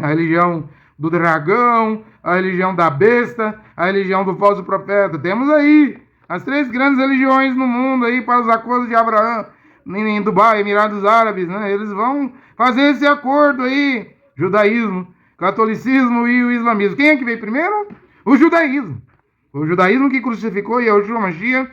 A religião do dragão, a religião da besta, a religião do falso profeta. Temos aí as 3 grandes religiões no mundo aí para os acordos de Abraão, em Dubai, Emirados Árabes, né? Eles vão fazer esse acordo aí, judaísmo, catolicismo e o islamismo. Quem é que veio primeiro? O judaísmo. O judaísmo que crucificou Yahushua Mashiach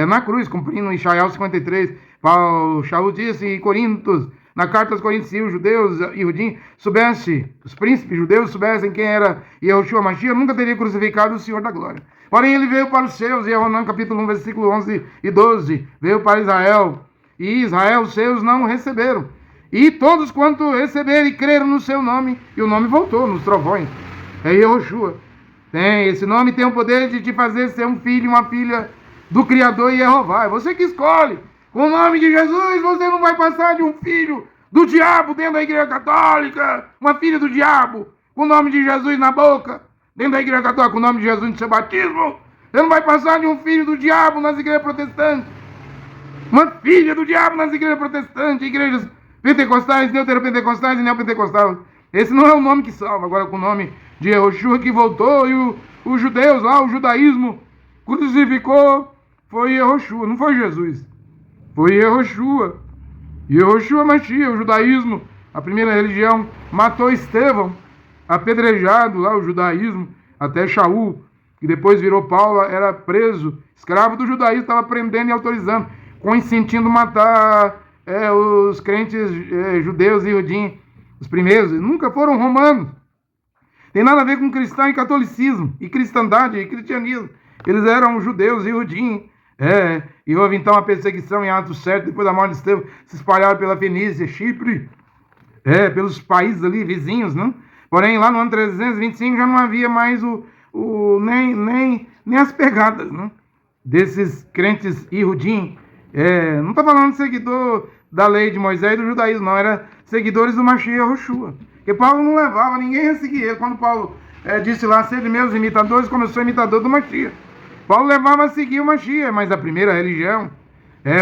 na cruz, cumprindo Isaías 53. Paulo Shaul disse em Coríntios, na carta aos Coríntios, se os judeus e Yudim soubessem, os príncipes judeus soubessem quem era Yahushua Mashiach, nunca teria crucificado o Senhor da Glória. Porém, ele veio para os seus, em Yohanan capítulo 1, versículo 11 e 12, veio para Israel, e Israel, os seus, não o receberam. E todos quanto receberam e creram no seu nome, e o nome voltou nos trovões, é Yahushua. Esse nome tem o poder de te fazer ser um filho e uma filha do Criador Jeová. É você que escolhe. Com o nome de Jesus, você não vai passar de um filho do diabo dentro da igreja católica, uma filha do diabo, com o nome de Jesus na boca, dentro da igreja católica, com o nome de Jesus no seu batismo. Você não vai passar de um filho do diabo nas igrejas protestantes, uma filha do diabo nas igrejas protestantes, igrejas pentecostais, deuteropentecostais e neopentecostais. Esse não é o nome que salva. Agora, com o nome de Yahushua que voltou, e os judeus lá, o judaísmo crucificou, foi Yahushua, não foi Jesus. Foi Yahushua. Yahushua Mashiach, o judaísmo, a primeira religião, matou Estevão, apedrejado lá, o judaísmo, até Shaul, que depois virou Paulo, era preso, escravo do judaísmo, estava prendendo e autorizando, consentindo matar os crentes judeus e Yudim, os primeiros, nunca foram romanos. Tem nada a ver com cristão e catolicismo, e cristandade e cristianismo. Eles eram judeus e Yudim. E houve então a perseguição em Atos 7, depois da morte de Estevão, se espalharam pela Fenícia, Chipre, pelos países ali vizinhos, né? Porém, lá no ano 325 já não havia mais nem as pegadas, né? Desses crentes Ihudim. Não estou falando de seguidor da lei de Moisés e do judaísmo, não, era seguidores do Mashiach Yahushua. Porque Paulo não levava ninguém a seguir ele. Quando Paulo disse lá, sede meus imitadores, como eu sou imitador do Mashiach. Paulo levava a seguir o Mashiach, mas a primeira religião,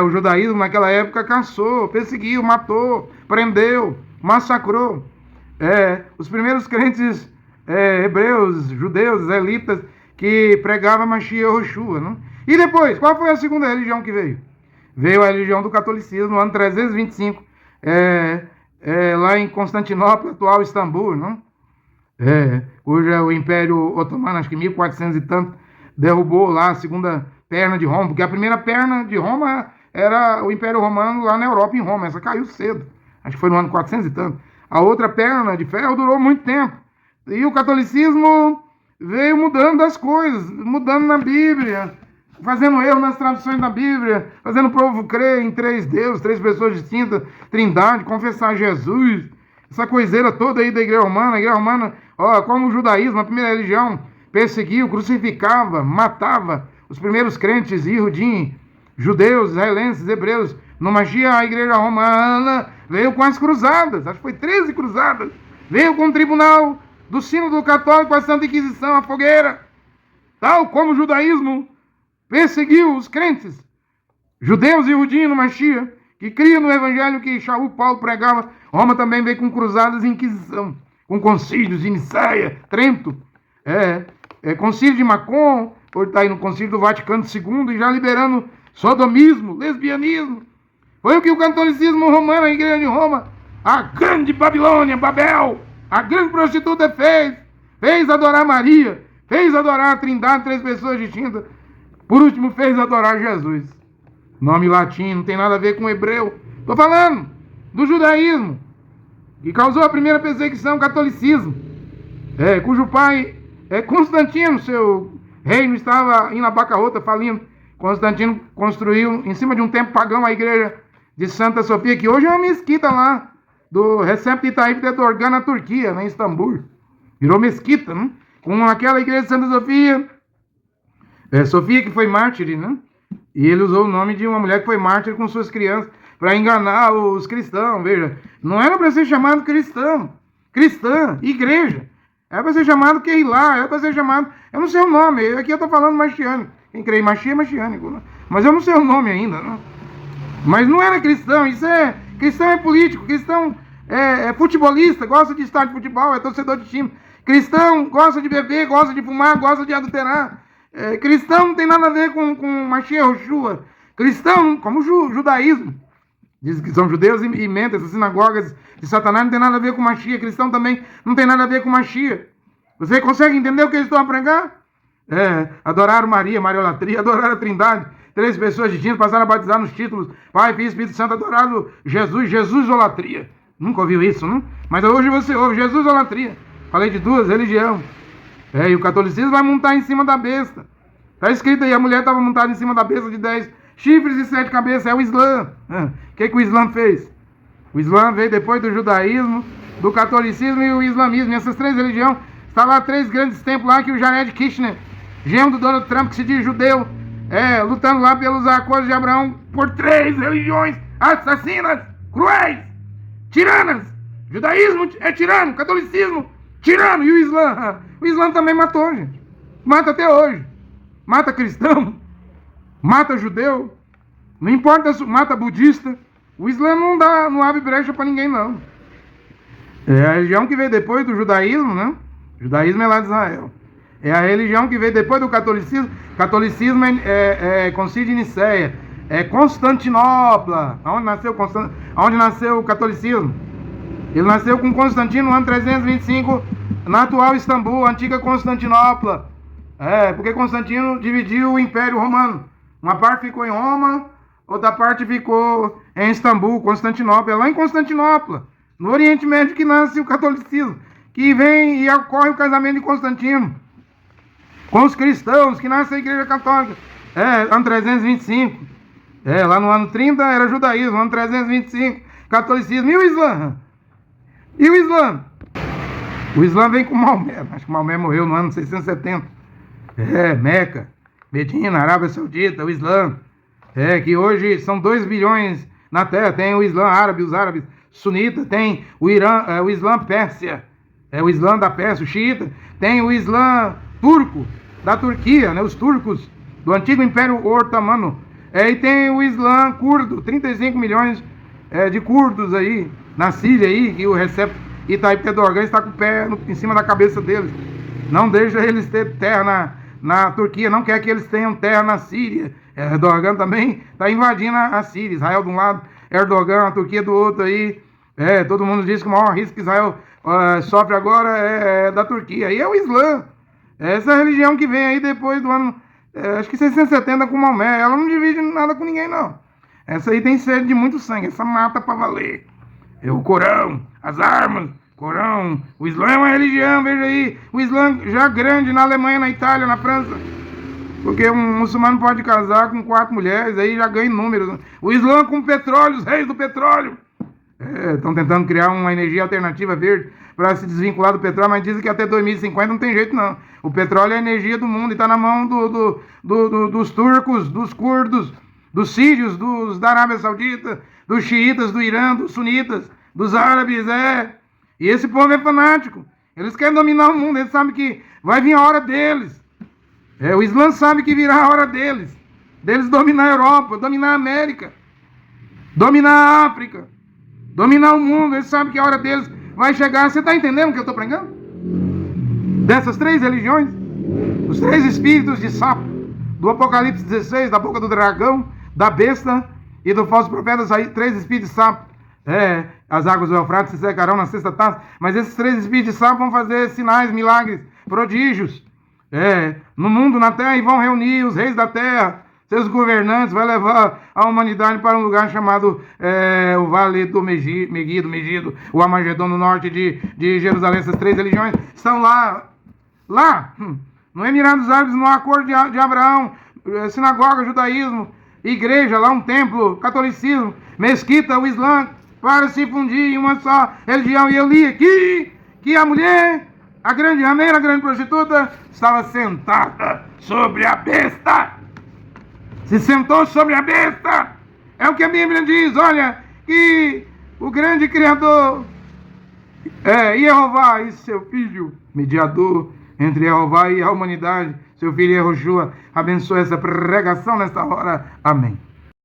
o judaísmo naquela época caçou, perseguiu, matou, prendeu, massacrou. Os primeiros crentes hebreus, judeus, israelitas, que pregavam Mashiach Yahushua, né? E depois, qual foi a segunda religião que veio? Veio a religião do catolicismo no ano 325, lá em Constantinopla, atual Istambul, né? Hoje é o Império Otomano, acho que 1400 e tanto, derrubou lá a segunda perna de Roma, porque a primeira perna de Roma era o Império Romano lá na Europa, em Roma. Essa caiu cedo, acho que foi no ano 400 e tanto. A outra perna de ferro durou muito tempo. E o catolicismo veio mudando as coisas, mudando na Bíblia, fazendo erro nas traduções da Bíblia, fazendo o povo crer em 3 deuses, 3 pessoas distintas, trindade, confessar Jesus, essa coiseira toda aí da igreja romana. A igreja romana, como o judaísmo, a primeira religião, perseguiu, crucificava, matava os primeiros crentes Ihudim, judeus, israelenses, hebreus. No Mashiach, a igreja romana veio com as cruzadas, acho que foi 13 cruzadas, veio com o tribunal do sínodo católico, a Santa Inquisição, a fogueira, tal como o judaísmo perseguiu os crentes judeus e Ihudim no Mashiach, que criam no evangelho que Shaul Paulo pregava. Roma também veio com cruzadas e inquisição, com concílios de Nicéia, Trento, concílio de Macon, hoje está aí no concílio do Vaticano II, e já liberando sodomismo, lesbianismo. Foi o que o catolicismo romano, a igreja de Roma, a grande Babilônia, Babel, a grande prostituta fez adorar Maria, fez adorar a Trindade, 3 pessoas distintas. Por último, fez adorar Jesus. Nome latino, não tem nada a ver com hebreu. Estou falando do judaísmo, que causou a primeira perseguição, o catolicismo, cujo pai Constantino, seu reino estava indo à bancarrota, falindo. Constantino construiu, em cima de um templo pagão, a igreja de Santa Sofia, que hoje é uma mesquita lá, do Recep Tayyip Erdogan, na Turquia, em Istambul. Virou mesquita, né? Com aquela igreja de Santa Sofia, Sofia que foi mártir, né? E ele usou o nome de uma mulher que foi mártir com suas crianças, para enganar os cristãos. Veja, não era para ser chamado cristã, igreja. Era para ser chamado Keilá, era para ser chamado... Eu não sei o nome, aqui eu estou falando machiânico. Quem crê em Mashiach é machiânico, né? Mas eu não sei o nome ainda, né? Mas não era cristão, cristão é político, cristão é futebolista, gosta de estar de futebol, é torcedor de time. Cristão gosta de beber, gosta de fumar, gosta de adulterar. Cristão não tem nada a ver com Mashiach Yoshua. Cristão, como o judaísmo, dizem que são judeus e mentem, essas sinagogas de Satanás não tem nada a ver com Mashiach. Cristão também não tem nada a ver com Mashiach. Você consegue entender o que eles estão a pregar? Adorar Maria, Mariolatria, adorar a Trindade. 3 pessoas distintas passaram a batizar nos títulos Pai, Filho e Espírito Santo, adorado Jesus, Jesus-olatria. Nunca ouviu isso, não? Mas hoje você ouve Jesus-olatria. Falei de 2, religião. E o catolicismo vai montar em cima da besta. Está escrito aí, a mulher estava montada em cima da besta de 10 chifres e 7 cabeças. É o Islã. O que o Islã fez? O Islã veio depois do judaísmo, do catolicismo e o islamismo. E essas 3 religiões, está lá 3 grandes templos lá que o Jared Kushner, genro do Donald Trump, que se diz judeu, lutando lá pelos acordos de Abraão por 3 religiões assassinas, cruéis, tiranas. Judaísmo é tirano, catolicismo, tirano. E o Islã também matou, gente. Mata até hoje. Mata cristão, mata judeu, não importa, mata budista. O Islã não abre brecha para ninguém, não. É a religião que veio depois do judaísmo, né? O judaísmo é lá de Israel. É a religião que veio depois do catolicismo. Catolicismo é Concílio de Nicéia, é Constantinopla. Onde nasceu o catolicismo? Ele nasceu com Constantino no ano 325, na atual Istambul, antiga Constantinopla. Porque Constantino dividiu o Império Romano. Uma parte ficou em Roma, outra parte ficou em Istambul, Constantinopla. É lá em Constantinopla, no Oriente Médio, que nasce o catolicismo, que vem e ocorre o casamento de Constantino com os cristãos, que nasce a Igreja Católica. Ano 325. Lá no ano 30 era judaísmo, ano 325, catolicismo. E o Islã? O Islã vem com Maomé. Acho que Maomé morreu no ano 670. Meca, Medina, Arábia Saudita, o Islã. Que hoje são 2 bilhões na Terra. Tem o Islã árabe, os árabes sunitas. Tem o Irã, o Islã Pérsia. O Islã da Pérsia, o xiita. Tem o Islã turco, da Turquia, né? Os turcos do antigo Império Otomano. E tem o Islã curdo, 35 milhões de curdos aí, na Síria aí, que o Recep Tayyip Erdogan está com o pé em cima da cabeça deles. Não deixa eles ter terra na Turquia, não quer que eles tenham terra na Síria. Erdogan também está invadindo a Síria. Israel de um lado, Erdogan, a Turquia do outro aí. Todo mundo diz que o maior risco que Israel sofre agora é da Turquia. E é o Islã. Essa religião que vem aí depois do ano, acho que 670 com Maomé. Ela não divide nada com ninguém, não. Essa aí tem sede de muito sangue. Essa mata pra valer. O Corão, as armas. Corão, o Islã é uma religião, veja aí, o Islã já grande na Alemanha, na Itália, na França, porque um muçulmano pode casar com 4 mulheres, aí já ganha números. O Islã com petróleo, os reis do petróleo, estão tentando criar uma energia alternativa verde para se desvincular do petróleo, mas dizem que até 2050 não tem jeito não. O petróleo é a energia do mundo e está na mão dos turcos, dos curdos, dos sírios, da Arábia Saudita, dos xiitas, do Irã, dos sunitas, dos árabes, E esse povo é fanático. Eles querem dominar o mundo. Eles sabem que vai vir a hora deles. O Islã sabe que virá a hora deles. Deles dominar a Europa, dominar a América, dominar a África, dominar o mundo. Eles sabem que a hora deles vai chegar. Você está entendendo o que eu estou pregando? Dessas 3 religiões, os 3 espíritos de sapo, do Apocalipse 16, da boca do dragão, da besta e do falso profeta, 3 espíritos de sapo. As águas do Eufrates se secarão na 6ª taça. Mas esses 3 espíritos de sapo vão fazer sinais, milagres, prodígios no mundo, na terra, e vão reunir os reis da terra, seus governantes, vai levar a humanidade para um lugar chamado o Vale do Megido, o Armagedon, no norte de Jerusalém. Essas 3 religiões estão lá, no Emirados Árabes, no acordo de Abraão, sinagoga, judaísmo, igreja, lá um templo, catolicismo, mesquita, o Islã, para se fundir em uma só religião. E eu li aqui que a mulher, a grande rameira, a grande prostituta, estava sentada sobre a besta. Se sentou sobre a besta. É o que a Bíblia diz. Olha, que o grande Criador, Jeová e seu Filho, mediador entre Jeová e a humanidade, seu Filho Yehoshua, abençoe essa pregação nesta hora. Amém.